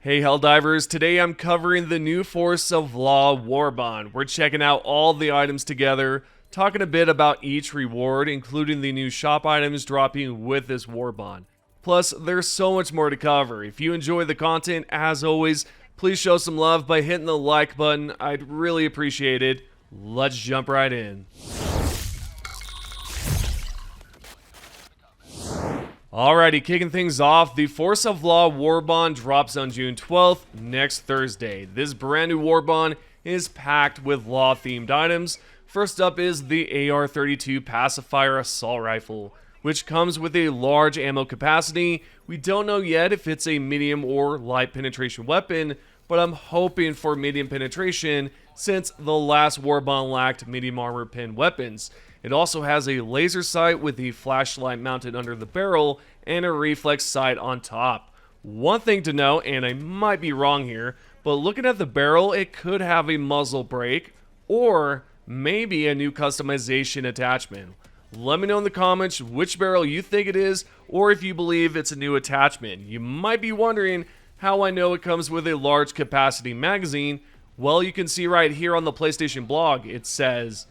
Hey Helldivers, today I'm covering the new Force of Law Warbond. We're checking out all the items together, talking a bit about each reward, including the new shop items dropping with this Warbond. Plus, there's so much more to cover. If you enjoy the content, as always, please show some love by hitting the like button. I'd really appreciate it. Let's jump right in. Alrighty, kicking things off, the Force of Law Warbond drops on June 12th, next Thursday. This brand new Warbond is packed with law-themed items. First up is the AR-32 Pacifier Assault Rifle, which comes with a large ammo capacity. We don't know yet if it's a medium or light penetration weapon, but I'm hoping for medium penetration since the last Warbond lacked medium armor pen weapons. It also has a laser sight with a flashlight mounted under the barrel and a reflex sight on top. One thing to note, and I might be wrong here, but looking at the barrel, it could have a muzzle brake or maybe a new customization attachment. Let me know in the comments which barrel you think it is or if you believe it's a new attachment. You might be wondering how I know it comes with a large capacity magazine. Well, you can see right here on the PlayStation blog, it says,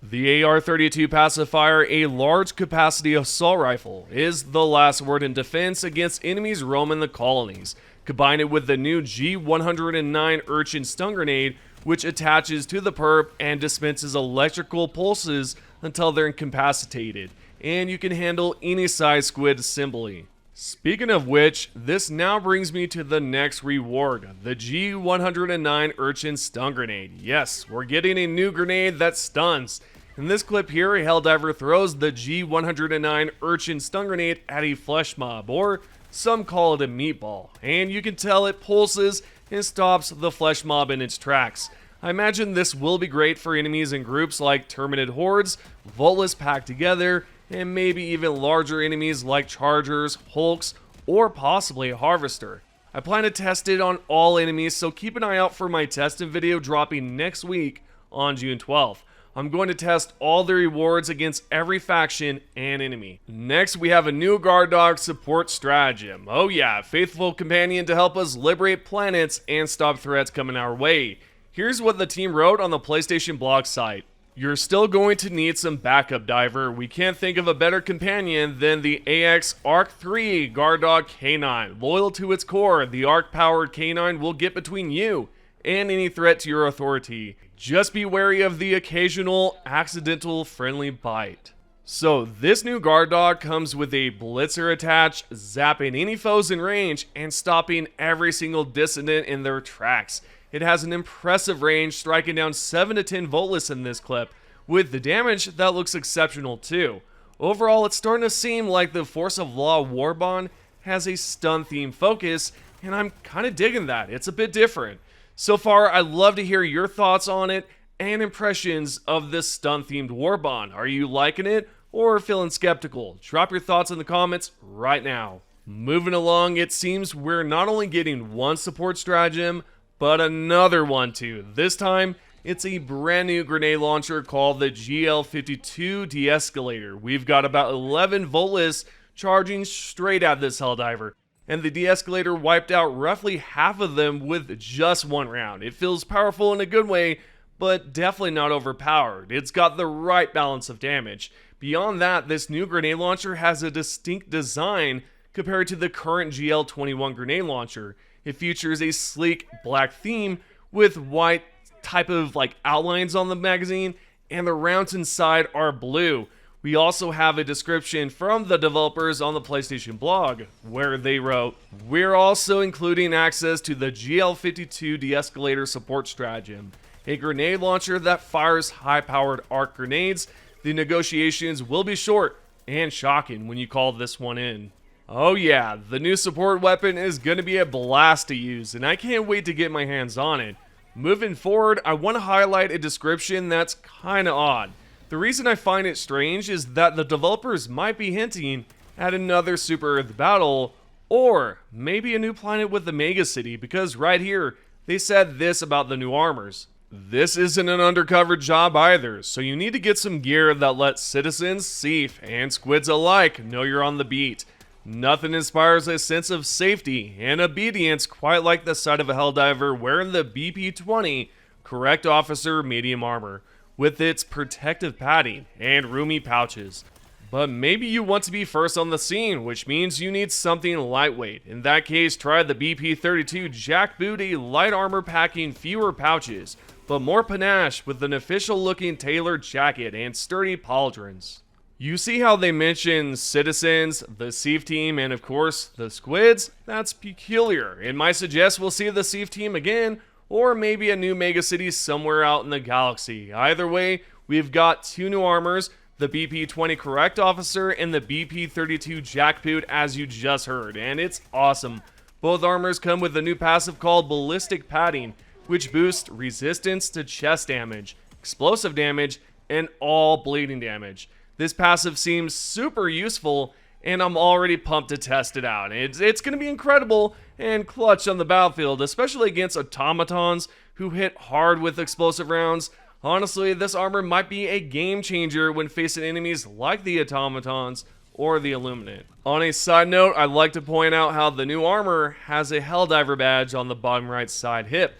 the AR-32 Pacifier, a large capacity assault rifle, is the last word in defense against enemies roaming the colonies. Combine it with the new G109 Urchin stun grenade, which attaches to the perp and dispenses electrical pulses until they're incapacitated, and you can handle any size squid simply. Speaking of which, this now brings me to the next reward, the G109 Urchin stun grenade. Yes, we're getting a new grenade that stuns. In this clip here, a Helldiver throws the G109 Urchin stun grenade at a flesh mob, or some call it a meatball, and you can tell it pulses and stops the flesh mob in its tracks. I imagine this will be great for enemies in groups like Terminate Hordes, Voltless packed together, and maybe even larger enemies like Chargers, Hulks, or possibly a Harvester. I plan to test it on all enemies, so keep an eye out for my testing video dropping next week on June 12th. I'm going to test all the rewards against every faction and enemy. Next, we have a new guard dog support stratagem. Oh yeah, faithful companion to help us liberate planets and stop threats coming our way. Here's what the team wrote on the PlayStation blog site. You're still going to need some backup, diver. We can't think of a better companion than the AX Arc 3 Guard Dog K9. Loyal to its core, the Arc-powered K9 will get between you and any threat to your authority. Just be wary of the occasional accidental friendly bite. So this new guard dog comes with a blitzer attached, zapping any foes in range and stopping every single dissident in their tracks. It has an impressive range, striking down 7 to 10 voltless in this clip, with the damage that looks exceptional too. Overall, it's starting to seem like the Force of Law Warbond has a stun theme focus, and I'm kind of digging that. It's a bit different. So far, I'd love to hear your thoughts on it and impressions of this stun themed Warbond. Are you liking it or feeling skeptical? Drop your thoughts in the comments right now. Moving along, it seems we're not only getting one support stratagem, but another one too. This time, it's a brand new grenade launcher called the GL52 De-Escalator. We've got about 11 voltless charging straight at this Helldiver, and the De-Escalator wiped out roughly half of them with just one round. It feels powerful in a good way, but definitely not overpowered. It's got the right balance of damage. Beyond that, this new grenade launcher has a distinct design compared to the current GL21 grenade launcher. It features a sleek black theme with white type of outlines on the magazine, and the rounds inside are blue. We also have a description from the developers on the PlayStation blog, where they wrote, "We're also including access to the GL52 De-Escalator support stratagem, a grenade launcher that fires high-powered arc grenades. The negotiations will be short and shocking when you call this one in." Oh yeah, the new support weapon is going to be a blast to use, and I can't wait to get my hands on it. Moving forward, I want to highlight a description that's kinda odd. The reason I find it strange is that the developers might be hinting at another Super Earth battle, or maybe a new planet with the mega city, because right here, they said this about the new armors. This isn't an undercover job either, so you need to get some gear that lets citizens, SEAF, and squids alike know you're on the beat. Nothing inspires a sense of safety and obedience quite like the sight of a Helldiver wearing the BP-20 Correct Officer medium armor, with its protective padding and roomy pouches. But maybe you want to be first on the scene, which means you need something lightweight. In that case, try the BP-32 Jackboot, a light armor packing fewer pouches, but more panache with an official-looking tailored jacket and sturdy pauldrons. You see how they mention citizens, the SEAF team, and of course, the squids? That's peculiar, and might suggest we'll see the SEAF team again, or maybe a new megacity somewhere out in the galaxy. Either way, we've got two new armors, the BP-20 Correct Officer and the BP-32 Jackboot, as you just heard, and it's awesome. Both armors come with a new passive called Ballistic Padding, which boosts resistance to chest damage, explosive damage, and all bleeding damage. This passive seems super useful, and I'm already pumped to test it out. It's going to be incredible and clutch on the battlefield, especially against automatons who hit hard with explosive rounds. Honestly, this armor might be a game changer when facing enemies like the automatons or the Illuminate. On a side note, I'd like to point out how the new armor has a Helldiver badge on the bottom right side hip.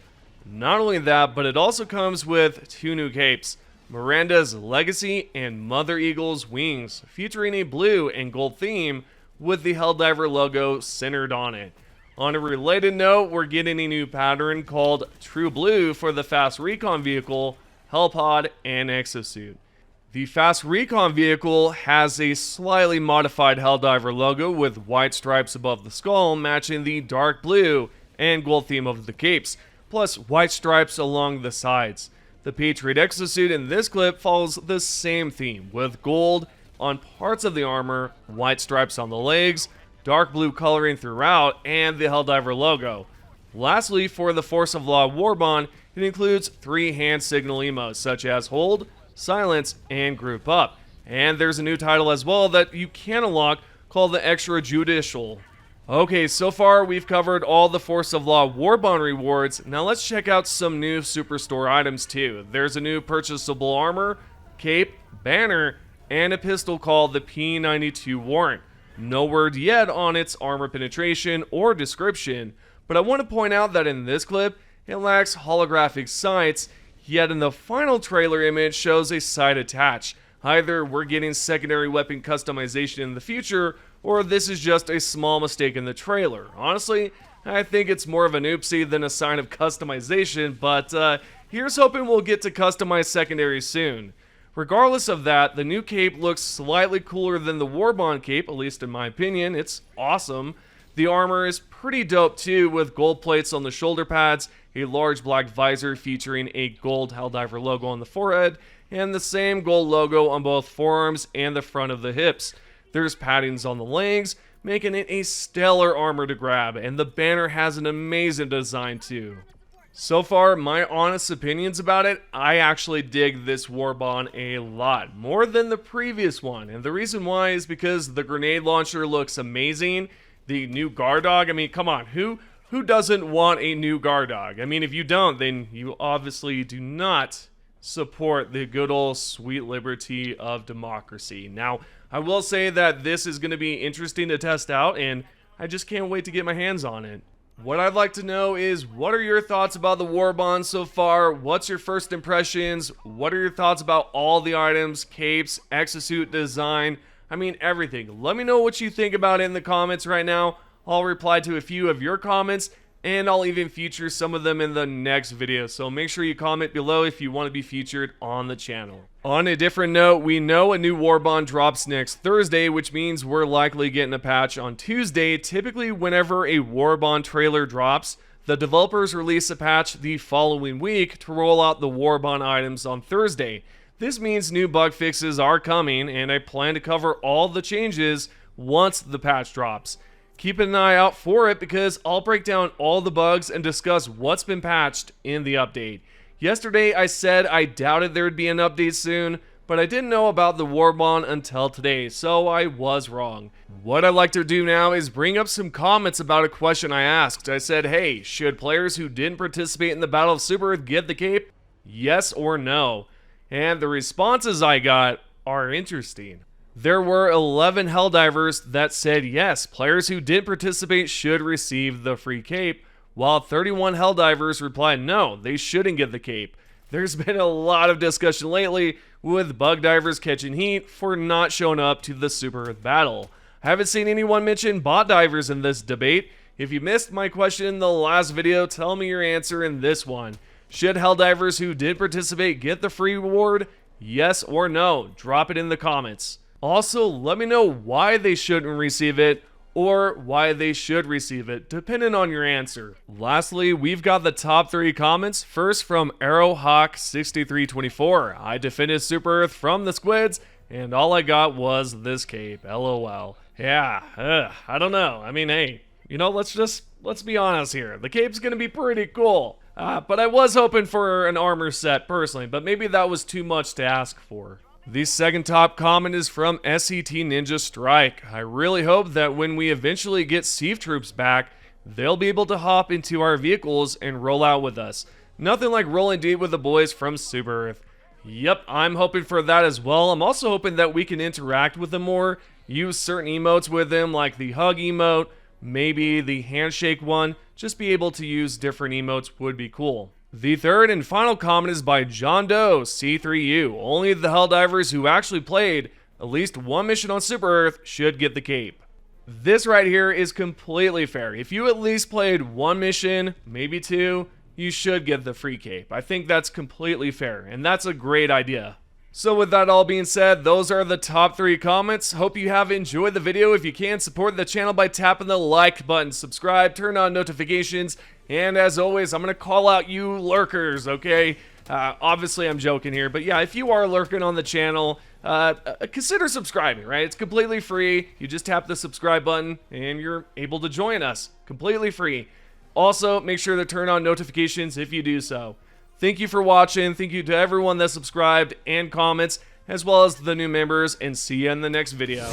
Not only that, but it also comes with two new capes. Miranda's Legacy and Mother Eagle's Wings, featuring a blue and gold theme with the Helldiver logo centered on it. On a related note, we're getting a new pattern called True Blue for the Fast Recon Vehicle, Hellpod, and Exosuit. The Fast Recon Vehicle has a slightly modified Helldiver logo with white stripes above the skull matching the dark blue and gold theme of the capes, plus white stripes along the sides. The Patriot Exosuit in this clip follows the same theme, with gold on parts of the armor, white stripes on the legs, dark blue coloring throughout, and the Helldiver logo. Lastly, for the Force of Law Warbond, it includes 3 hand signal emotes such as Hold, Silence, and Group Up. And there's a new title as well that you can unlock called the Extrajudicial. Okay, so far we've covered all the Force of Law Warbond rewards. Now let's check out some new Superstore items too. There's a new purchasable armor, cape, banner, and a pistol called the P92 Warrant. No word yet on its armor penetration or description, but I want to point out that in this clip, it lacks holographic sights, yet in the final trailer image shows a sight attached. Either we're getting secondary weapon customization in the future, or this is just a small mistake in the trailer. Honestly, I think it's more of an oopsie than a sign of customization, but here's hoping we'll get to customize secondary soon. Regardless of that, the new cape looks slightly cooler than the Warbond cape, at least in my opinion. It's awesome. The armor is pretty dope too, with gold plates on the shoulder pads, a large black visor featuring a gold Helldiver logo on the forehead, and the same gold logo on both forearms and the front of the hips. There's paddings on the legs, making it a stellar armor to grab, and the banner has an amazing design too. So far, my honest opinions about it, I actually dig this Warbond a lot, more than the previous one, and the reason why is because the grenade launcher looks amazing, the new guard dog, I mean, come on, who doesn't want a new guard dog? I mean, if you don't, then you obviously do not support the good old sweet liberty of democracy. Now, I will say that this is going to be interesting to test out, and I just can't wait to get my hands on it. What I'd like to know is, what are your thoughts about the Warbond so far? What's your first impressions? What are your thoughts about all the items, capes, exosuit design? I mean, everything. Let me know what you think about it in the comments right now. I'll reply to a few of your comments, and I'll even feature some of them in the next video, so make sure you comment below if you want to be featured on the channel. On a different note, we know a new Warbond drops next Thursday, which means we're likely getting a patch on Tuesday. Typically, whenever a Warbond trailer drops, the developers release a patch the following week to roll out the Warbond items on Thursday. This means new bug fixes are coming, and I plan to cover all the changes once the patch drops. Keep an eye out for it because I'll break down all the bugs and discuss what's been patched in the update. Yesterday I said I doubted there would be an update soon, but I didn't know about the Warbond until today, so I was wrong. What I'd like to do now is bring up some comments about a question I asked. I said, hey, should players who didn't participate in the Battle of Super Earth get the cape? Yes or no? And the responses I got are interesting. There were 11 Helldivers that said yes, players who didn't participate should receive the free cape, while 31 Helldivers replied no, they shouldn't get the cape. There's been a lot of discussion lately with bug divers catching heat for not showing up to the Super Earth battle. I haven't seen anyone mention bot divers in this debate. If you missed my question in the last video, tell me your answer in this one. Should Helldivers who did participate get the free reward? Yes or no? Drop it in the comments. Also, let me know why they shouldn't receive it or why they should receive it, depending on your answer. Lastly, we've got the top 3 comments. First from ArrowHawk6324. I defended Super Earth from the squids, and all I got was this cape. LOL. Yeah, I don't know. I mean, hey, you know, let's be honest here. The cape's gonna be pretty cool. But I was hoping for an armor set personally, but maybe that was too much to ask for. The second top comment is from SET Ninja Strike. I really hope that when we eventually get SEAF troops back, they'll be able to hop into our vehicles and roll out with us. Nothing like rolling deep with the boys from Super Earth. Yep, I'm hoping for that as well. I'm also hoping that we can interact with them more, use certain emotes with them like the hug emote, maybe the handshake one. Just be able to use different emotes would be cool. The third and final comment is by John Doe C3U. Only the Helldivers who actually played at least one mission on Super Earth should get the cape. This right here is completely fair. If you at least played one mission, maybe 2, you should get the free cape. I think that's completely fair, and that's a great idea. So with that all being said, those are the top 3 comments. Hope you have enjoyed the video. If you can, support the channel by tapping the like button, subscribe, turn on notifications, and as always, I'm going to call out you lurkers, okay? Obviously, I'm joking here, but yeah, if you are lurking on the channel, consider subscribing, right? It's completely free. You just tap the subscribe button, and you're able to join us. Completely free. Also, make sure to turn on notifications if you do so. Thank you for watching. Thank you to everyone that subscribed and comments, as well as the new members, and see you in the next video.